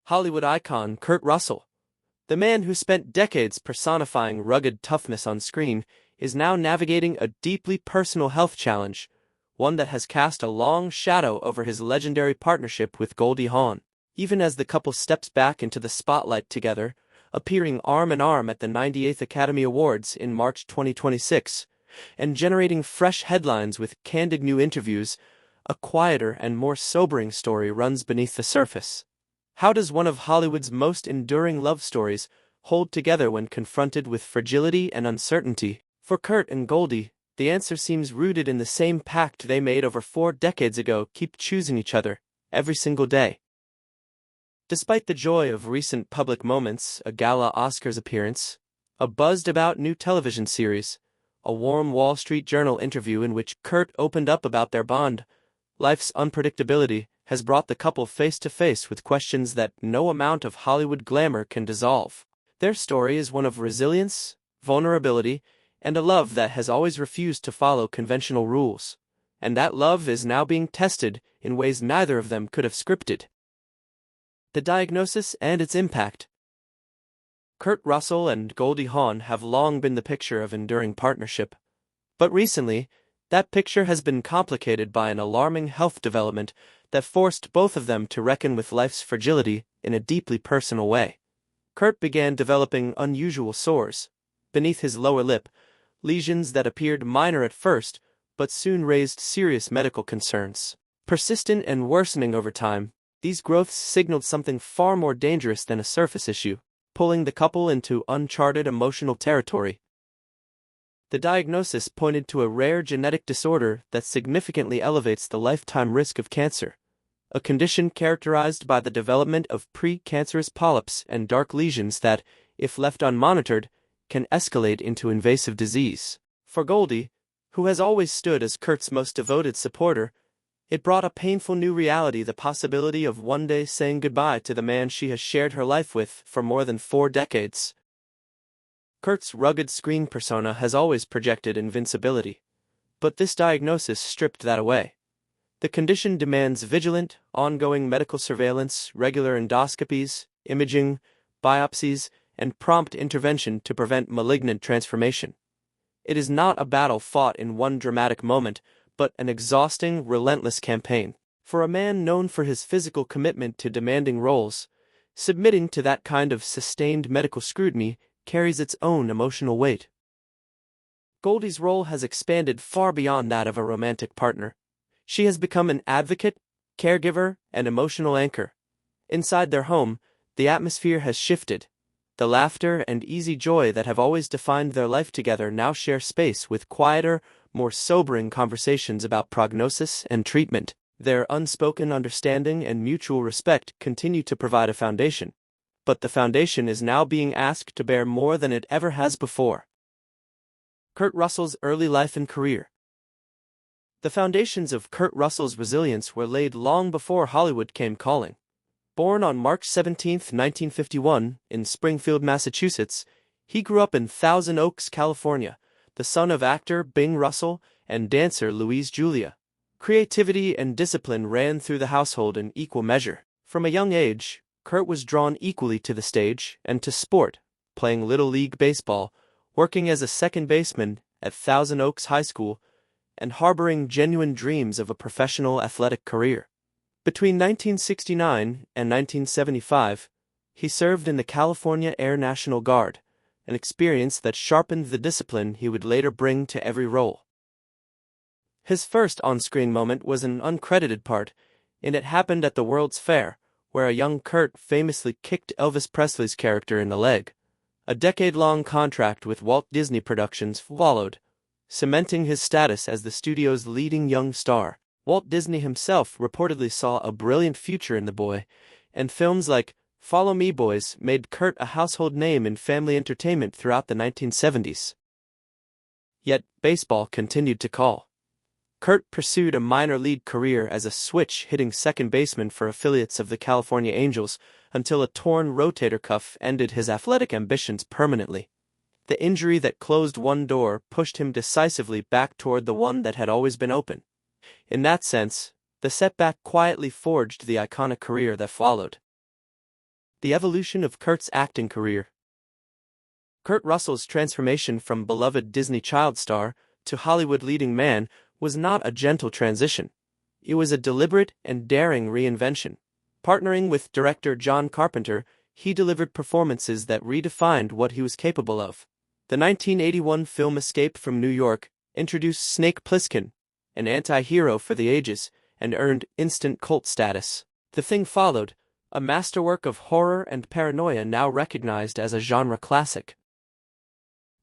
Hollywood icon Kurt Russell, the man who spent decades personifying rugged toughness on screen, is now navigating a deeply personal health challenge, one that has cast a long shadow over his legendary partnership with Goldie Hawn. Even as the couple steps back into the spotlight together, appearing arm in arm at the 98th Academy Awards in March 2026, and generating fresh headlines with candid new interviews, a quieter and more sobering story runs beneath the surface. How does one of Hollywood's most enduring love stories hold together when confronted with fragility and uncertainty? For Kurt and Goldie, the answer seems rooted in the same pact they made over 4 decades ago: keep choosing each other, every single day. Despite the joy of recent public moments, a gala Oscars appearance, a buzzed-about new television series, a warm Wall Street Journal interview in which Kurt opened up about their bond, life's unpredictability has brought the couple face-to-face with questions that no amount of Hollywood glamour can dissolve. Their story is one of resilience, vulnerability, and a love that has always refused to follow conventional rules. And that love is now being tested in ways neither of them could have scripted. The diagnosis and its impact. Kurt Russell and Goldie Hawn have long been the picture of enduring partnership. But recently, that picture has been complicated by an alarming health development that forced both of them to reckon with life's fragility in a deeply personal way. Kurt began developing unusual sores beneath his lower lip, lesions that appeared minor at first but soon raised serious medical concerns. Persistent and worsening over time, these growths signaled something far more dangerous than a surface issue, pulling the couple into uncharted emotional territory. The diagnosis pointed to a rare genetic disorder that significantly elevates the lifetime risk of cancer, a condition characterized by the development of pre-cancerous polyps and dark lesions that, if left unmonitored, can escalate into invasive disease. For Goldie, who has always stood as Kurt's most devoted supporter, it brought a painful new reality: the possibility of one day saying goodbye to the man she has shared her life with for more than 4 decades. Kurt's rugged screen persona has always projected invincibility, but this diagnosis stripped that away. The condition demands vigilant, ongoing medical surveillance, regular endoscopies, imaging, biopsies, and prompt intervention to prevent malignant transformation. It is not a battle fought in one dramatic moment, but an exhausting, relentless campaign. For a man known for his physical commitment to demanding roles, submitting to that kind of sustained medical scrutiny carries its own emotional weight. Goldie's role has expanded far beyond that of a romantic partner. She has become an advocate, caregiver, and emotional anchor. Inside their home, the atmosphere has shifted. The laughter and easy joy that have always defined their life together now share space with quieter, more sobering conversations about prognosis and treatment. Their unspoken understanding and mutual respect continue to provide a foundation, but the foundation is now being asked to bear more than it ever has before. Kurt Russell's early life and career. The foundations of Kurt Russell's resilience were laid long before Hollywood came calling. Born on March 17, 1951, in Springfield, Massachusetts, he grew up in Thousand Oaks, California, the son of actor Bing Russell and dancer Louise Julia. Creativity and discipline ran through the household in equal measure. From a young age, Kurt was drawn equally to the stage and to sport, playing Little League baseball, working as a second baseman at Thousand Oaks High School, and harboring genuine dreams of a professional athletic career. Between 1969 and 1975, he served in the California Air National Guard, an experience that sharpened the discipline he would later bring to every role. His first on-screen moment was an uncredited part, and it happened at the World's Fair, where a young Kurt famously kicked Elvis Presley's character in the leg. A decade-long contract with Walt Disney Productions followed, cementing his status as the studio's leading young star. Walt Disney himself reportedly saw a brilliant future in the boy, and films like Follow Me Boys made Kurt a household name in family entertainment throughout the 1970s. Yet, baseball continued to call. Kurt pursued a minor league career as a switch-hitting second baseman for affiliates of the California Angels until a torn rotator cuff ended his athletic ambitions permanently. The injury that closed one door pushed him decisively back toward the one that had always been open. In that sense, the setback quietly forged the iconic career that followed. The evolution of Kurt's acting career. Kurt Russell's transformation from beloved Disney child star to Hollywood leading man was not a gentle transition. It was a deliberate and daring reinvention. Partnering with director John Carpenter, he delivered performances that redefined what he was capable of. The 1981 film Escape from New York introduced Snake Plissken, an anti-hero for the ages, and earned instant cult status. The Thing followed, a masterwork of horror and paranoia now recognized as a genre classic.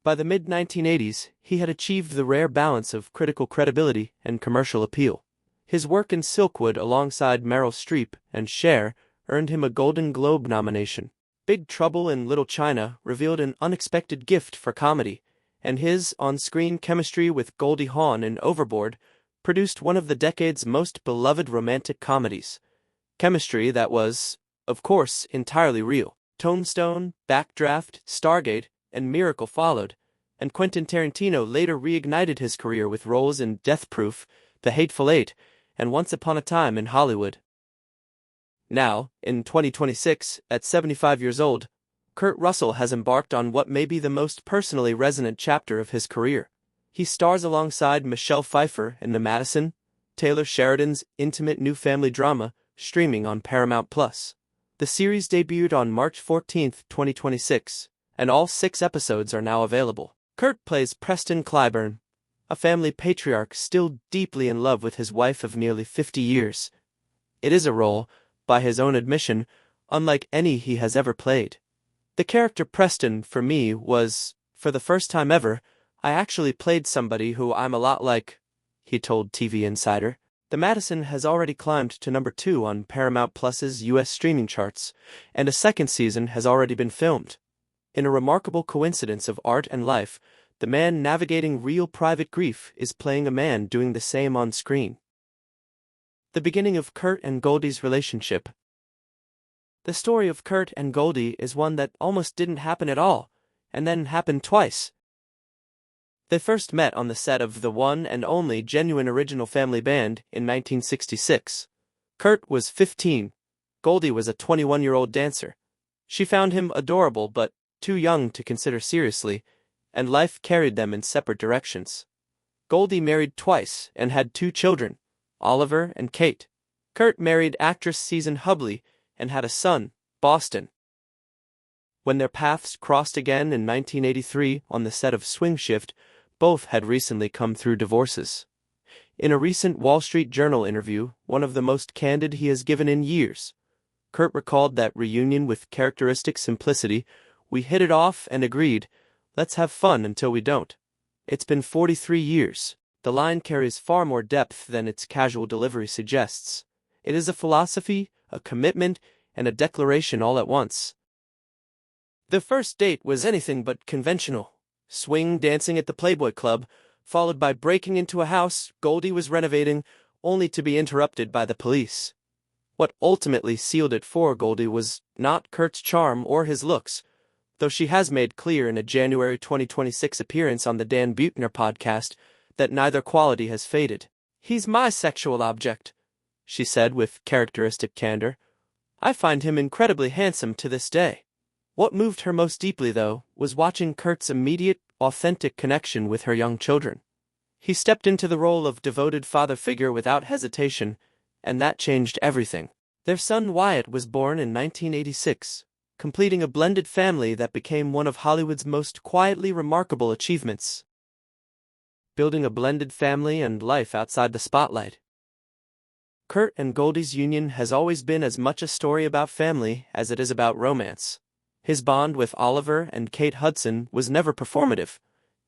By the mid-1980s, he had achieved the rare balance of critical credibility and commercial appeal. His work in Silkwood alongside Meryl Streep and Cher earned him a Golden Globe nomination. Big Trouble in Little China revealed an unexpected gift for comedy, and his on-screen chemistry with Goldie Hawn in Overboard produced one of the decade's most beloved romantic comedies. Chemistry that was, of course, entirely real. Tombstone, Backdraft, Stargate, and Miracle followed, and Quentin Tarantino later reignited his career with roles in Death Proof, The Hateful Eight, and Once Upon a Time in Hollywood. Now, in 2026, at 75 years old, Kurt Russell has embarked on what may be the most personally resonant chapter of his career. He stars alongside Michelle Pfeiffer in The Madison, Taylor Sheridan's intimate new family drama, streaming on Paramount+. The series debuted on March 14, 2026, and all 6 episodes are now available. Kurt plays Preston Clyburn, a family patriarch still deeply in love with his wife of nearly 50 years. It is a role, by his own admission, unlike any he has ever played. The character Preston, for me, was, for the first time ever, I actually played somebody who I'm a lot like, he told TV Insider. The Madison has already climbed to number 2 on Paramount+'s US streaming charts, and a second season has already been filmed. In a remarkable coincidence of art and life, the man navigating real private grief is playing a man doing the same on screen. The beginning of Kurt and Goldie's relationship. The story of Kurt and Goldie is one that almost didn't happen at all, and then happened twice. They first met on the set of the one and only genuine original Family Band in 1966. Kurt was 15. Goldie was a 21-year-old dancer. She found him adorable but too young to consider seriously, and life carried them in separate directions. Goldie married twice and had 2 children, Oliver and Kate. Kurt married actress Susan Hubley and had a son, Boston. When their paths crossed again in 1983 on the set of Swing Shift, both had recently come through divorces. In a recent Wall Street Journal interview, one of the most candid he has given in years, Kurt recalled that reunion with characteristic simplicity. "We hit it off and agreed, let's have fun until we don't. It's been 43 years. The line carries far more depth than its casual delivery suggests. It is a philosophy, a commitment, and a declaration all at once." The first date was anything but conventional. Swing dancing at the Playboy Club, followed by breaking into a house Goldie was renovating, only to be interrupted by the police. What ultimately sealed it for Goldie was not Kurt's charm or his looks, though she has made clear in a January 2026 appearance on the Dan Buettner podcast that neither quality has faded. "He's my sexual object," she said with characteristic candor. "I find him incredibly handsome to this day." What moved her most deeply, though, was watching Kurt's immediate, authentic connection with her young children. He stepped into the role of devoted father figure without hesitation, and that changed everything. Their son Wyatt was born in 1986, completing a blended family that became one of Hollywood's most quietly remarkable achievements. Building a blended family and life outside the spotlight. Kurt and Goldie's union has always been as much a story about family as it is about romance. His bond with Oliver and Kate Hudson was never performative.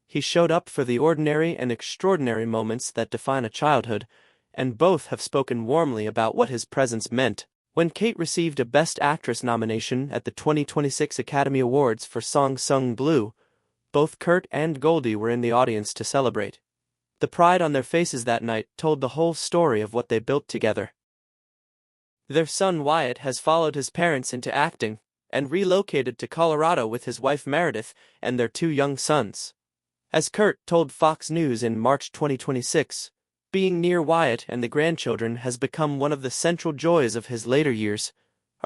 He showed up for the ordinary and extraordinary moments that define a childhood, and both have spoken warmly about what his presence meant. When Kate received a Best Actress nomination at the 2026 Academy Awards for Song Sung Blue, both Kurt and Goldie were in the audience to celebrate. The pride on their faces that night told the whole story of what they built together. Their son Wyatt has followed his parents into acting, and relocated to Colorado with his wife Meredith and their 2 young sons. As Kurt told Fox News in March 2026, being near Wyatt and the grandchildren has become one of the central joys of his later years,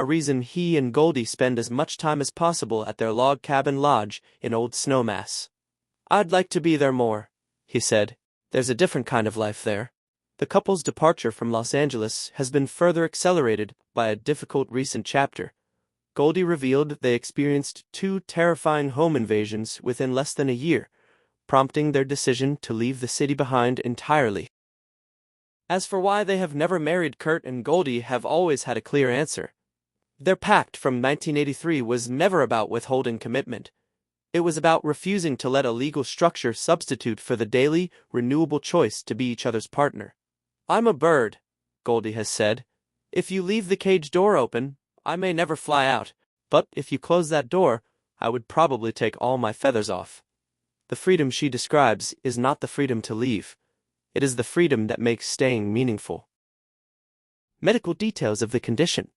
a reason he and Goldie spend as much time as possible at their log cabin lodge in Old Snowmass. "I'd like to be there more," he said. "There's a different kind of life there." The couple's departure from Los Angeles has been further accelerated by a difficult recent chapter. Goldie revealed they experienced 2 terrifying home invasions within less than a year, prompting their decision to leave the city behind entirely. As for why they have never married, Kurt and Goldie have always had a clear answer. Their pact from 1983 was never about withholding commitment. It was about refusing to let a legal structure substitute for the daily, renewable choice to be each other's partner. "I'm a bird," Goldie has said. "If you leave the cage door open, I may never fly out, but if you close that door, I would probably take all my feathers off." The freedom she describes is not the freedom to leave. It is the freedom that makes staying meaningful. Medical details of the condition.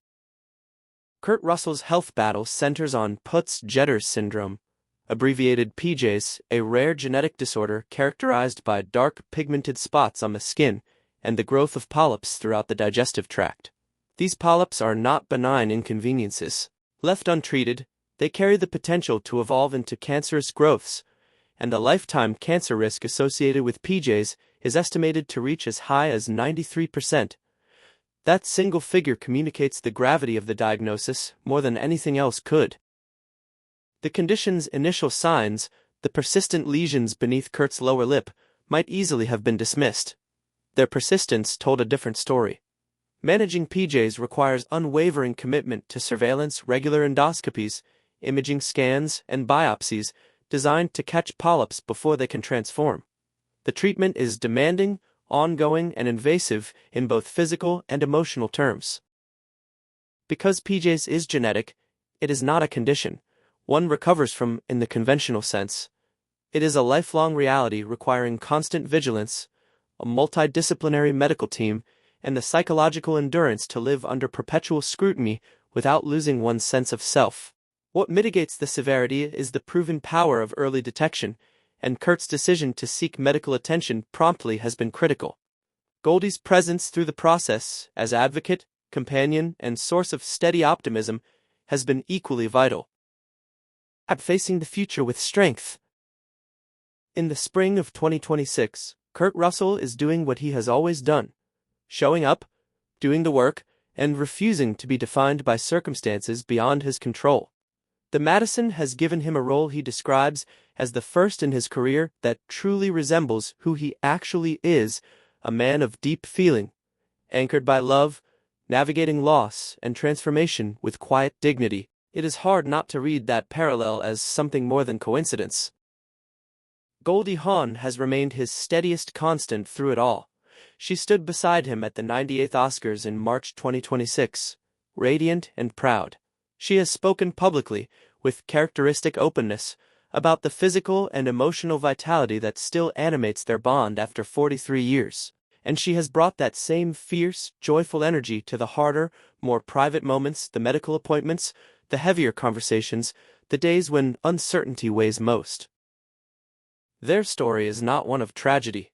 Kurt Russell's health battle centers on Peutz-Jeghers syndrome, abbreviated PJS, a rare genetic disorder characterized by dark pigmented spots on the skin and the growth of polyps throughout the digestive tract. These polyps are not benign inconveniences. Left untreated, they carry the potential to evolve into cancerous growths, and the lifetime cancer risk associated with PJs is estimated to reach as high as 93%. That single figure communicates the gravity of the diagnosis more than anything else could. The condition's initial signs, the persistent lesions beneath Kurt's lower lip, might easily have been dismissed. Their persistence told a different story. Managing PJs requires unwavering commitment to surveillance, regular endoscopies, imaging scans, and biopsies designed to catch polyps before they can transform. The treatment is demanding, ongoing, and invasive in both physical and emotional terms. Because PJs is genetic, it is not a condition one recovers from in the conventional sense. It is a lifelong reality requiring constant vigilance, a multidisciplinary medical team, and the psychological endurance to live under perpetual scrutiny without losing one's sense of self. What mitigates the severity is the proven power of early detection, and Kurt's decision to seek medical attention promptly has been critical. Goldie's presence through the process, as advocate, companion, and source of steady optimism, has been equally vital. Facing the future with strength. In the spring of 2026, Kurt Russell is doing what he has always done: showing up, doing the work, and refusing to be defined by circumstances beyond his control. The Madison has given him a role he describes as the first in his career that truly resembles who he actually is, a man of deep feeling, anchored by love, navigating loss and transformation with quiet dignity. It is hard not to read that parallel as something more than coincidence. Goldie Hawn has remained his steadiest constant through it all. She stood beside him at the 98th Oscars in March 2026, radiant and proud. She has spoken publicly, with characteristic openness, about the physical and emotional vitality that still animates their bond after 43 years. And she has brought that same fierce, joyful energy to the harder, more private moments, the medical appointments, the heavier conversations, the days when uncertainty weighs most. Their story is not one of tragedy.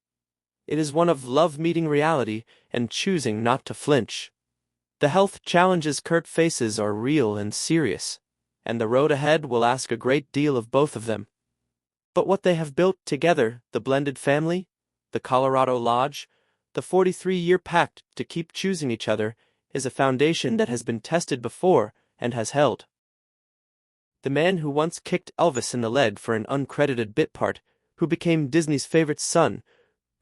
It is one of love meeting reality and choosing not to flinch. The health challenges Kurt faces are real and serious, and the road ahead will ask a great deal of both of them. But what they have built together, the blended family, the Colorado Lodge, the 43-year pact to keep choosing each other, is a foundation that has been tested before and has held. The man who once kicked Elvis in the leg for an uncredited bit part, who became Disney's favorite son,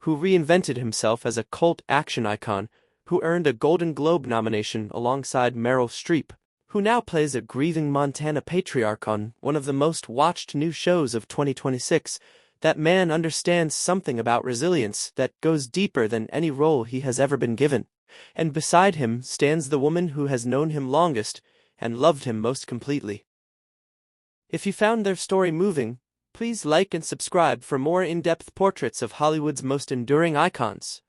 who reinvented himself as a cult action icon, who earned a Golden Globe nomination alongside Meryl Streep, who now plays a grieving Montana patriarch on one of the most watched new shows of 2026, that man understands something about resilience that goes deeper than any role he has ever been given. And beside him stands the woman who has known him longest and loved him most completely. If you found their story moving, please like and subscribe for more in-depth portraits of Hollywood's most enduring icons.